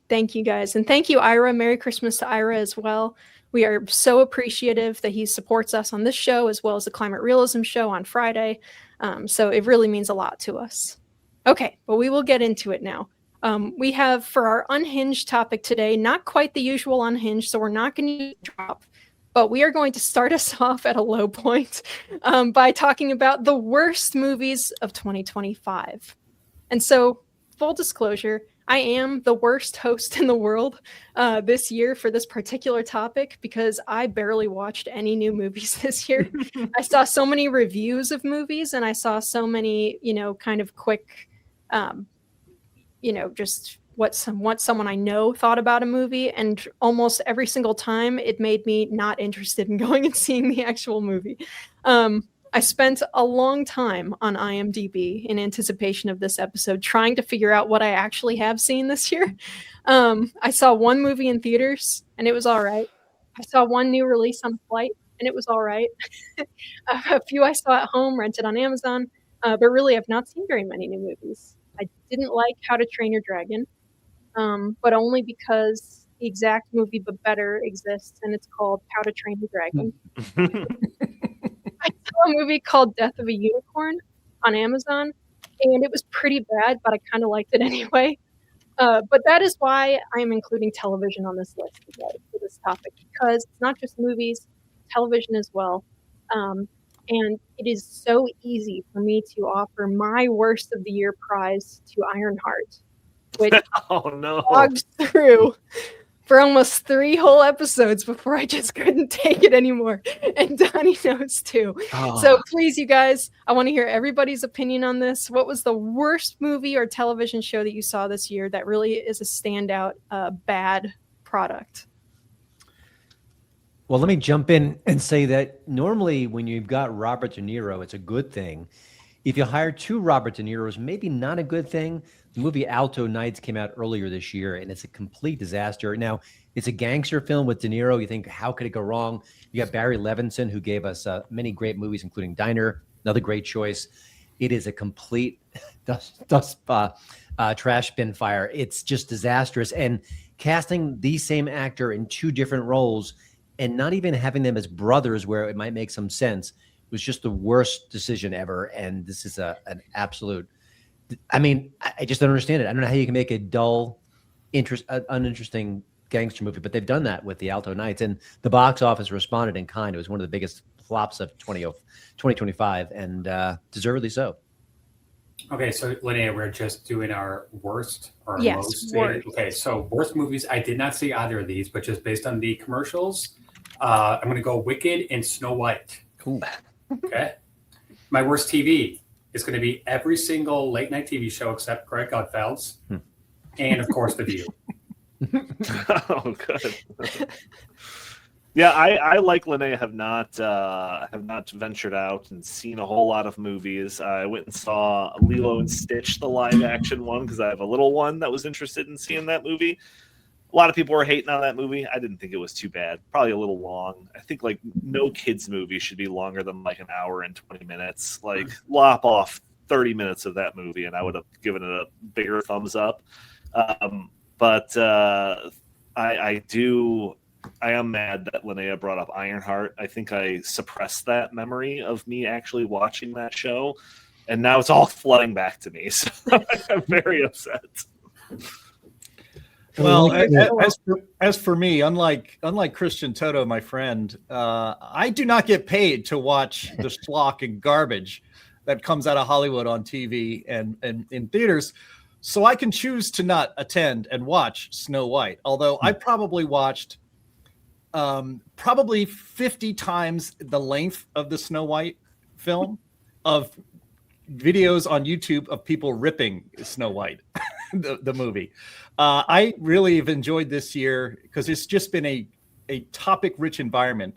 Thank you, guys. And thank you, Ira. Merry Christmas to Ira as well. We are so appreciative that he supports us on this show as well as the Climate Realism show on Friday. So it really means a lot to us. Okay, but we will get into it now. We have for our Unhinged topic today, not quite the usual Unhinged, so we're not going to drop, but we are going to start us off at a low point by talking about the worst movies of 2025. And so, full disclosure, I am the worst host in the world this year for this particular topic because I barely watched any new movies this year. I saw so many reviews of movies and I saw so many, kind of quick, just what someone I know thought about a movie. And almost every single time it made me not interested in going and seeing the actual movie. I spent a long time on IMDb in anticipation of this episode, trying to figure out what I actually have seen this year. I saw one movie in theaters, and it was all right. I saw one new release on Flight, and it was all right. A few I saw at home, rented on Amazon, but really I've not seen very many new movies. I didn't like How to Train Your Dragon, but only because the exact movie but better exists, and it's called How to Train Your Dragon. I saw a movie called Death of a Unicorn on Amazon, and it was pretty bad, but I kind of liked it anyway. But that is why I am including television on this list today for this topic, because it's not just movies, television as well. And it is so easy for me to offer my worst of the year prize to Ironheart, which logged through for almost 3 whole episodes before I just couldn't take it anymore. And Donnie knows too. Oh. So please, you guys, I want to hear everybody's opinion on this. What was the worst movie or television show that you saw this year that really is a standout bad product? Well, let me jump in and say that normally when you've got Robert De Niro, it's a good thing. If you hire 2 Robert De Niros, maybe not a good thing. The movie Alto Nights came out earlier this year, and it's a complete disaster. Now, it's a gangster film with De Niro. You think, how could it go wrong? You got Barry Levinson, who gave us many great movies, including Diner, another great choice. It is a complete trash bin fire. It's just disastrous. And casting the same actor in 2 different roles and not even having them as brothers where it might make some sense was just the worst decision ever. And this is an absolute... I mean, I just don't understand it. I don't know how you can make a dull, uninteresting gangster movie, but they've done that with the Alto Nights, and the box office responded in kind. It was one of the biggest flops of 2025, and deservedly so. Okay, so Linnea, we're just doing our worst or most. Worst. Okay, so worst movies. I did not see either of these, but just based on the commercials, I'm going to go Wicked and Snow White. Cool. Okay. My worst TV. It's going to be every single late night TV show except Greg Gutfeld's, and of course The View. Oh, good. Yeah, I like Linnea have not ventured out and seen a whole lot of movies. I went and saw Lilo and Stitch, the live action one, because I have a little one that was interested in seeing that movie. A lot of people were hating on that movie. I didn't think it was too bad. Probably a little long. I think like no kids movie should be longer than like an hour and 20 minutes. Like lop off 30 minutes of that movie and I would have given it a bigger thumbs up. But I am mad that Linnea brought up Ironheart. I think I suppressed that memory of me actually watching that show. And now it's all flooding back to me. So I'm very upset. Well, as for me, unlike Christian Toto, my friend, I do not get paid to watch the schlock and garbage that comes out of Hollywood on TV and in theaters. So I can choose to not attend and watch Snow White. Although I probably watched probably 50 times the length of the Snow White film of videos on YouTube of people ripping Snow White, the movie. I really have enjoyed this year because it's just been a topic-rich environment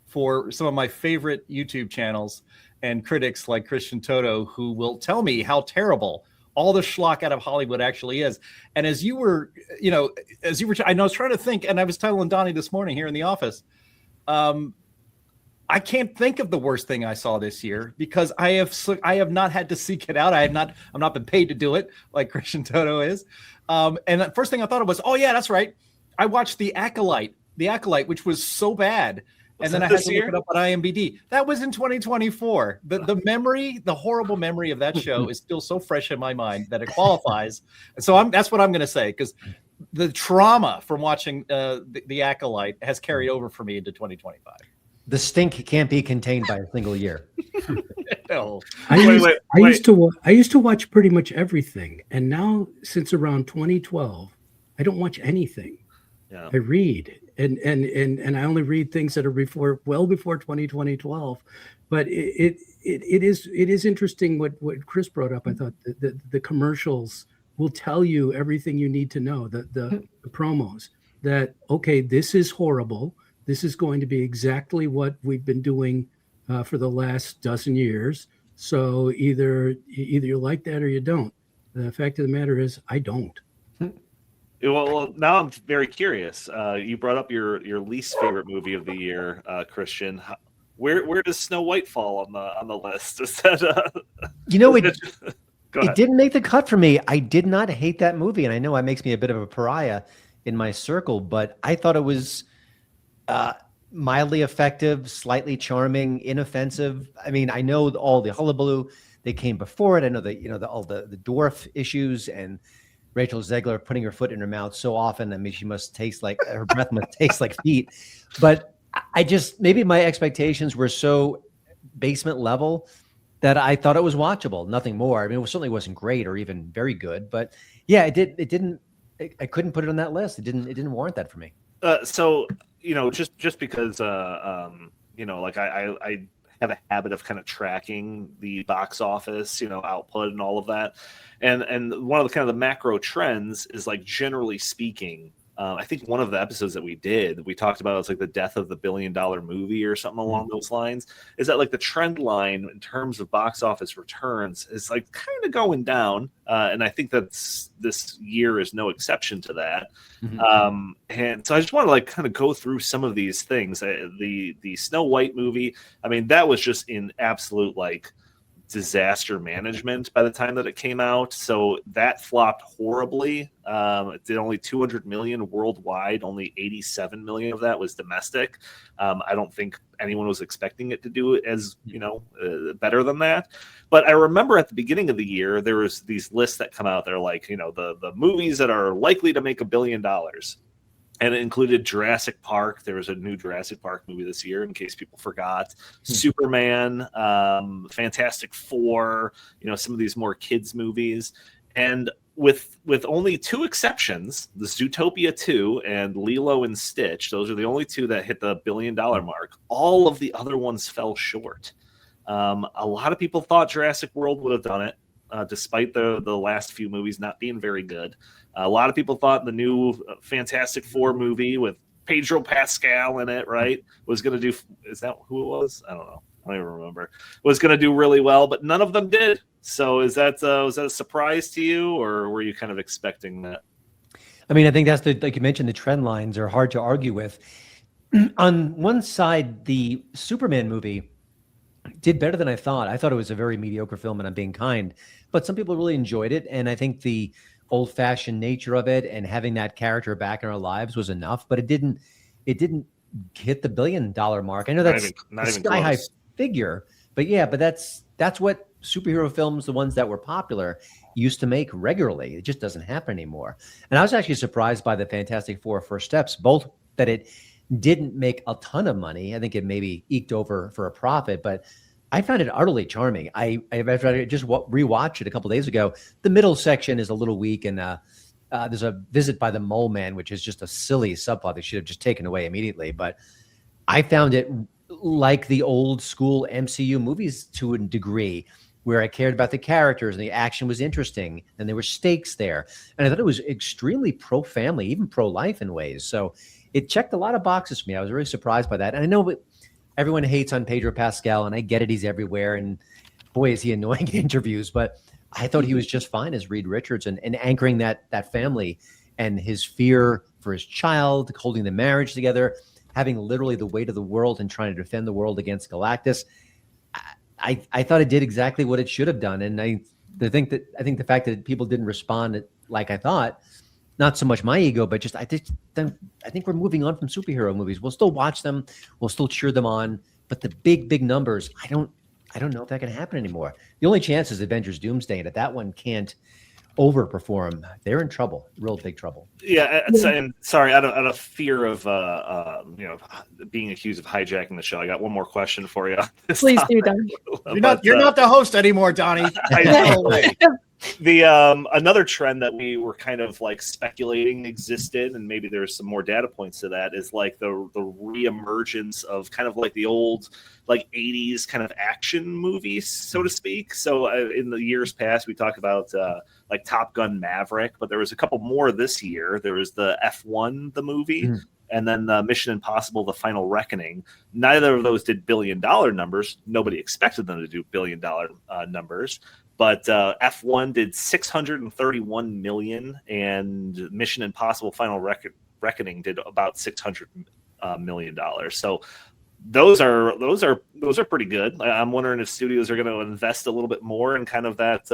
for some of my favorite YouTube channels and critics like Christian Toto, who will tell me how terrible all the schlock out of Hollywood actually is. And as you were, I was trying to think, and I was telling Donnie this morning here in the office, I can't think of the worst thing I saw this year because I have not had to seek it out. I'm not been paid to do it like Christian Toto is. And the first thing I thought of was, oh yeah, that's right. I watched The Acolyte, which was so bad. And then I had to look it up on IMDb. That was in 2024. The horrible memory of that show is still so fresh in my mind that it qualifies. So that's what I'm going to say, because the trauma from watching the Acolyte has carried over for me into 2025. The stink can't be contained by a single year. No. I used to watch pretty much everything, and now since around 2012, I don't watch anything. Yeah. I read, and I only read things that are well before 2012. But it is interesting what Chris brought up. I thought the commercials will tell you everything you need to know. The promos that, okay, this is horrible. This is going to be exactly what we've been doing for the last dozen years. So either you like that or you don't. The fact of the matter is, I don't. Well, now I'm very curious. You brought up your least favorite movie of the year, Christian. Where does Snow White fall on the list? Is that it didn't make the cut for me. I did not hate that movie, and I know it makes me a bit of a pariah in my circle, but I thought it was mildly effective, slightly charming, inoffensive. I mean, I know all the hullabaloo that came before it. I know that all the dwarf issues and Rachel Zegler putting her foot in her mouth so often. I mean, she must taste like her breath must taste like feet. But I just, maybe my expectations were so basement level that I thought it was watchable, nothing more. I mean, it certainly wasn't great or even very good, but yeah, I couldn't put it on that list. It didn't warrant that for me. So, just because, like I have a habit of kind of tracking the box office, output and all of that. And one of the kind of the macro trends is, like, generally speaking, I think one of the episodes that we talked about, it's like the death of the $1 billion movie or something along those lines, is that, like, the trend line in terms of box office returns is, like, kind of going down. And I think that's this year is no exception to that. Mm-hmm. And so I just want to, like, kind of go through some of these things. The Snow White movie, I mean, that was just in absolute, like, disaster management by the time that it came out. So that flopped horribly. It did only 200 million worldwide. Only 87 million of that was domestic. I don't think anyone was expecting it to do it as, better than that. But I remember at the beginning of the year, there was these lists that come out. They're like, the movies that are likely to make $1 billion. And it included Jurassic Park. There was a new Jurassic Park movie this year, in case people forgot. Superman, Fantastic Four, some of these more kids movies. And with only two exceptions, the Zootopia 2 and Lilo and Stitch, those are the only two that hit the $1 billion mark. All of the other ones fell short. A lot of people thought Jurassic World would have done it, despite the last few movies not being very good. A lot of people thought the new Fantastic Four movie with Pedro Pascal in it, right, was going to do. Is that who it was? I don't know. I don't even remember. Was going to do really well, but none of them did. So was that a surprise to you, or were you kind of expecting that? I mean, I think that's like you mentioned, the trend lines are hard to argue with. On one side, the Superman movie did better than I thought. I thought it was a very mediocre film, and I'm being kind, but some people really enjoyed it. And I think the old-fashioned nature of it and having that character back in our lives was enough, but it didn't hit the $1 billion mark. I know that's a sky-high figure, but that's what superhero films, the ones that were popular, used to make regularly. It just doesn't happen anymore. And I was actually surprised by the Fantastic Four First Steps, both that it didn't make a ton of money. I think it maybe eked over for a profit, but I found it utterly charming. I just rewatched it a couple of days ago. The middle section is a little weak, and there's a visit by the mole man, which is just a silly subplot they should have just taken away immediately. But I found it like the old school MCU movies to a degree, where I cared about the characters and the action was interesting and there were stakes there. And I thought it was extremely pro-family, even pro-life in ways. So it checked a lot of boxes for me. I was really surprised by that. And I know everyone hates on Pedro Pascal, and I get it. He's everywhere. And boy, is he annoying in interviews. But I thought he was just fine as Reed Richards and anchoring that family and his fear for his child, holding the marriage together, having literally the weight of the world and trying to defend the world against Galactus. I thought it did exactly what it should have done. And I think the fact that people didn't respond like I thought. Not so much my ego, but just I think we're moving on from superhero movies. We'll still watch them, we'll still cheer them on, but the big numbers, I don't know if that can happen anymore. The only chance is Avengers Doomsday, and if that one can't overperform, they're in trouble, real big trouble. Yeah, and sorry, out of fear of being accused of hijacking the show, I got one more question for you. Please do, Donnie. You're not the host anymore, Donnie. The another trend that we were kind of like speculating existed, and maybe there's some more data points to that, is like the reemergence of kind of like the old like 80s kind of action movies, so to speak. So in the years past, we talked about like Top Gun Maverick, but there was a couple more this year. There was the F1, the movie, and then the Mission Impossible, The Final Reckoning. Neither of those did billion-dollar numbers. Nobody expected them to do billion-dollar numbers. But F1 did $631 million, and Mission Impossible: Final Reckoning did about $600 million. So those are pretty good. I'm wondering if studios are going to invest a little bit more in kind of that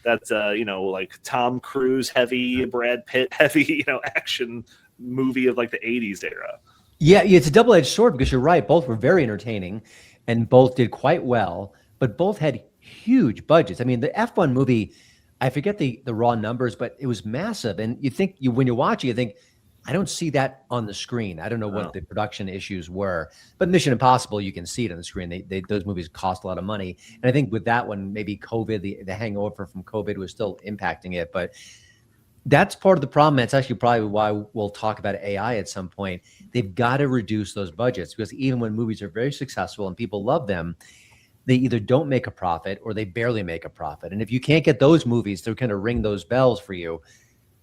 like Tom Cruise heavy, Brad Pitt heavy, action movie of like the 80s era. Yeah, it's a double-edged sword because you're right. Both were very entertaining, and both did quite well, but both had huge budgets. I mean, the F1 movie, I forget the raw numbers, but it was massive. And you think when you watch it, you think, I don't see that on the screen. I don't know what the production issues were, but Mission Impossible, you can see it on the screen. Those movies cost a lot of money. And I think with that one, maybe COVID, the hangover from COVID was still impacting it, but that's part of the problem. That's actually probably why we'll talk about AI at some point. They've got to reduce those budgets, because even when movies are very successful and people love them, they either don't make a profit or they barely make a profit. And if you can't get those movies to kind of ring those bells for you,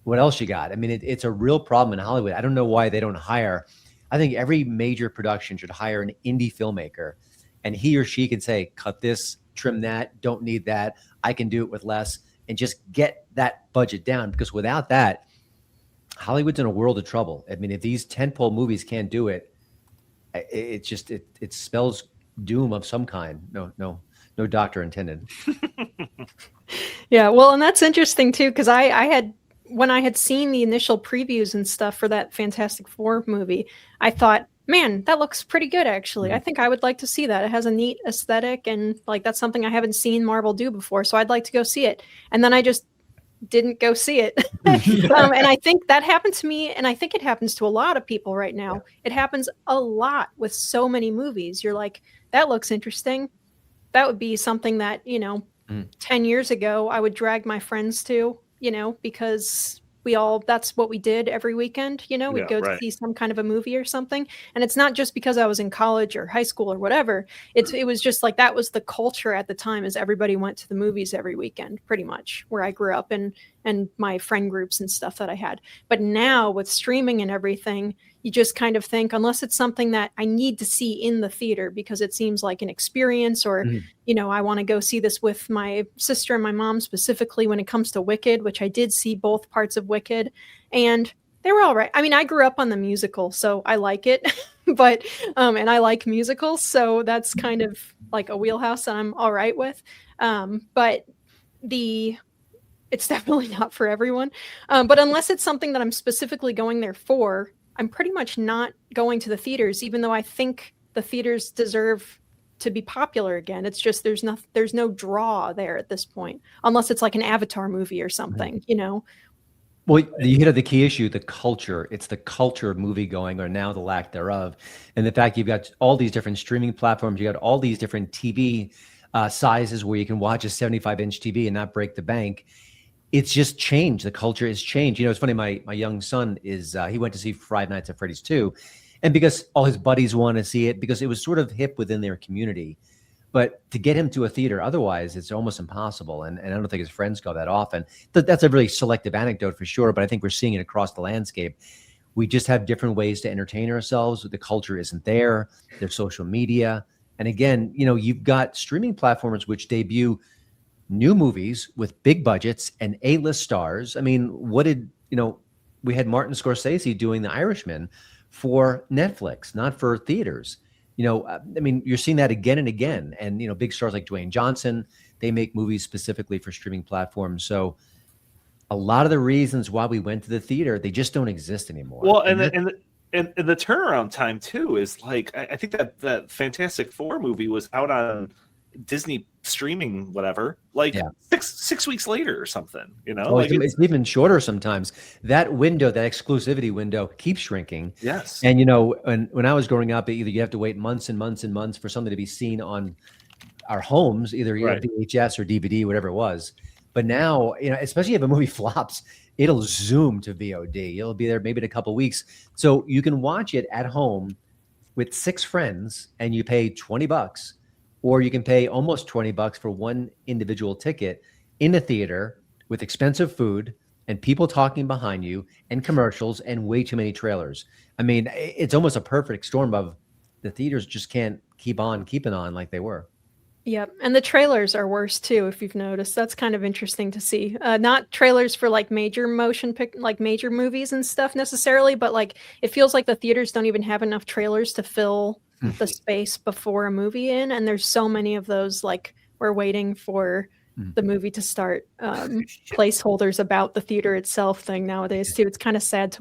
what else you got? I mean, it's a real problem in Hollywood. I don't know why they don't hire. I think every major production should hire an indie filmmaker, and he or she can say, cut this, trim that, don't need that. I can do it with less, and just get that budget down. Because without that, Hollywood's in a world of trouble. I mean, if these tentpole movies can't do it, it spells doom of some kind. No doctor intended. Yeah, well, and that's interesting too, because when I had seen the initial previews and stuff for that Fantastic Four movie, I thought, man, that looks pretty good actually. I think I would like to see that. It has a neat aesthetic, and like that's something I haven't seen Marvel do before, so I'd like to go see it. And then I just didn't go see it. And I think that happened to me, and I think it happens to a lot of people right now. It happens a lot with so many movies. You're like, that looks interesting. That would be something that, 10 years ago I would drag my friends to, because that's what we did every weekend. We'd go to see some kind of a movie or something. And it's not just because I was in college or high school or whatever. It was just like, that was the culture at the time, is everybody went to the movies every weekend, pretty much, where I grew up and my friend groups and stuff that I had. But now with streaming and everything, you just kind of think, unless it's something that I need to see in the theater because it seems like an experience, or, I want to go see this with my sister and my mom specifically when it comes to Wicked, which I did see both parts of Wicked, and they were all right. I mean, I grew up on the musical, so I like it, but, and I like musicals, so that's kind of like a wheelhouse that I'm all right with. But it's definitely not for everyone. But unless it's something that I'm specifically going there for, I'm pretty much not going to the theaters, even though I think the theaters deserve to be popular again. It's just there's no draw there at this point, unless it's like an Avatar movie or something, Well, you hit on the key issue, the culture. It's the culture of movie going, or now the lack thereof. And the fact you've got all these different streaming platforms, you got all these different TV sizes where you can watch a 75-inch TV and not break the bank. It's just changed. The culture has changed. It's funny. My young son he went to see Five Nights at Freddy's 2, and because all his buddies want to see it, because it was sort of hip within their community. But to get him to a theater, otherwise, it's almost impossible. And I don't think his friends go that often. That's a really selective anecdote for sure, but I think we're seeing it across the landscape. We just have different ways to entertain ourselves. The culture isn't there. There's social media. And again, you've got streaming platforms which debut new movies with big budgets and A-list stars. I mean, we had Martin Scorsese doing The Irishman for Netflix, not for theaters. You're seeing that again and again. And, big stars like Dwayne Johnson, they make movies specifically for streaming platforms. So a lot of the reasons why we went to the theater, they just don't exist anymore. Well, and the turnaround time too is like, I think that Fantastic Four movie was out on Disney streaming, whatever, like 6 weeks later or something, you know. Like it's even shorter sometimes. That window, that exclusivity window, keeps shrinking. Yes. And you know, when I was growing up, either you have to wait months and months and months for something to be seen on our homes, either VHS or DVD, whatever it was. But now, you know, especially if a movie flops, it'll zoom to VOD. It'll be there maybe in a couple of weeks, so you can watch it at home with 6 friends, and you pay $20. Or you can pay almost $20 for one individual ticket in a theater with expensive food and people talking behind you and commercials and way too many trailers. I mean, it's almost a perfect storm of the theaters just can't keep on keeping on like they were. Yep. And the trailers are worse too, if you've noticed. That's kind of interesting to see. Not trailers for like major like major movies and stuff necessarily, but like it feels like the theaters don't even have enough trailers to fill the space before a movie in. And there's so many of those, like we're waiting for the movie to start, placeholders about the theater itself thing nowadays too. It's kind of sad to